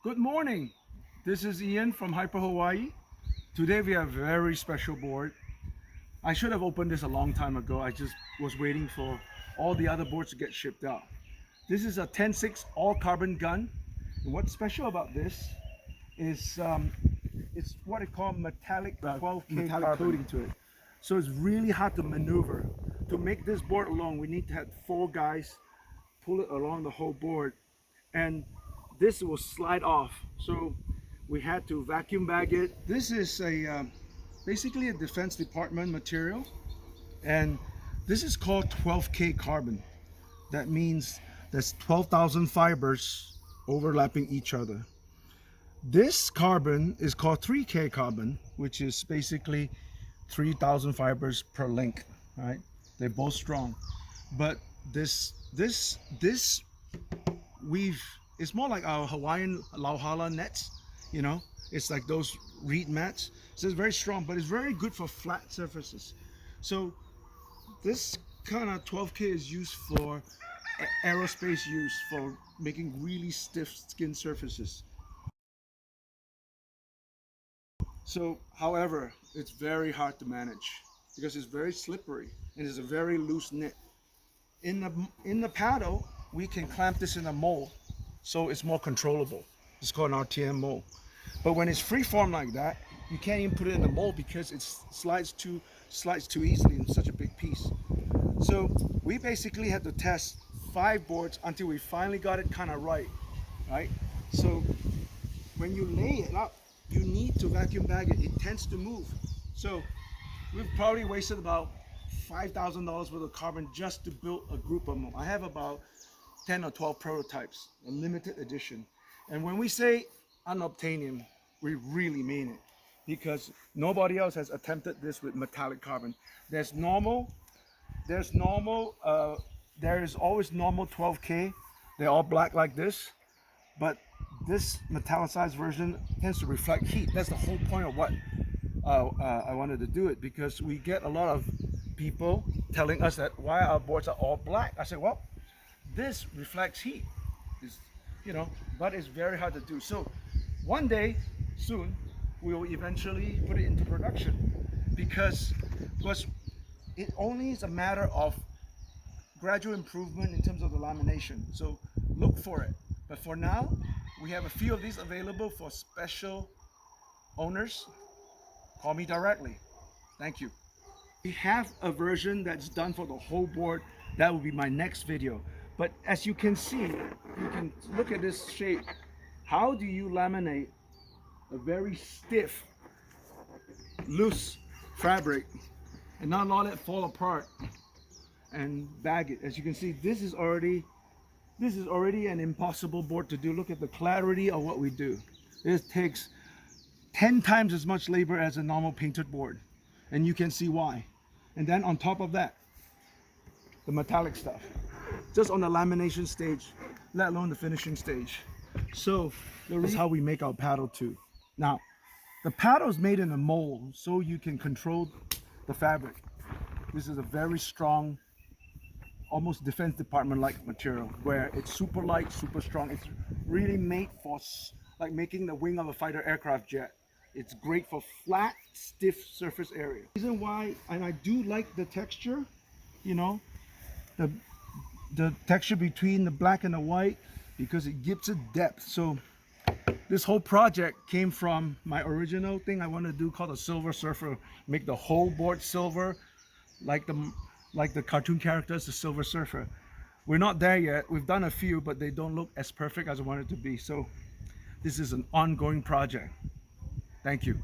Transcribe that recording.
Good morning. This is Ian from HYPR Hawaii. Today we have a very special board. I should have opened this a long time ago. I just was waiting for all the other boards to get shipped out. This is a 10.6 all carbon gun. And what's special about this is it's what I call metallic 12K metallic coating to it. So it's really hard to maneuver. To make this board alone, we need to have 4 guys pull it along the whole board, and this will slide off. So we had to vacuum bag it. This is a basically a Defense Department material, and this is called 12K carbon. That means there's 12,000 fibers overlapping each other. This carbon is called 3K carbon, which is basically 3,000 fibers per link, right? They're both strong, but this weave, it's more like our Hawaiian lauhala nets, you know, it's like those reed mats. So it's very strong, but it's very good for flat surfaces. So this kind of 12K is used for aerospace use, for making really stiff skin surfaces. So, however, it's very hard to manage because it's very slippery and it's a very loose knit. In the paddle, we can clamp this in a mold, so it's more controllable. It's called an RTM mold. But when it's free form like that, you can't even put it in the mold because it slides too easily in such a big piece. So we basically had to test 5 boards until we finally got it kind of right? So when you lay it up, you need to vacuum bag it. It tends to move. So we've probably wasted about $5,000 worth of carbon just to build a group of them. I have about 10 or 12 prototypes, a limited edition. And when we say unobtainium, we really mean it, because nobody else has attempted this with metallic carbon. There is always normal 12K. They're all black like this, but this metallicized version tends to reflect heat. That's the whole point of what I wanted to do it, because we get a lot of people telling us that why our boards are all black. I said, well, this reflects heat, but it's very hard to do. So one day soon we will eventually put it into production, because it only is a matter of gradual improvement in terms of the lamination. So look for it. But for now, we have a few of these available for special owners. Call me directly. Thank you. We have a version that's done for the whole board. That will be my next video. But as you can see, you can look at this shape. How do you laminate a very stiff, loose fabric and not let it fall apart and bag it? As you can see, this is already an impossible board to do. Look at the clarity of what we do. It takes 10 times as much labor as a normal painted board, and you can see why. And then on top of that, the metallic stuff, just on the lamination stage, let alone the finishing stage. So this is how we make our paddle too. Now, the paddle is made in a mold, so you can control the fabric. This is a very strong, almost Defense Department-like material, where it's super light, super strong. It's really made for like making the wing of a fighter aircraft jet. It's great for flat, stiff surface area. The reason why, and I do like the texture, the texture between the black and the white, because it gives it depth. So this whole project came from my original thing I wanted to do called a Silver Surfer, make the whole board silver, like the cartoon characters, the Silver Surfer. We're not there yet. We've done a few, but they don't look as perfect as I wanted it to be. So this is an ongoing project. Thank you.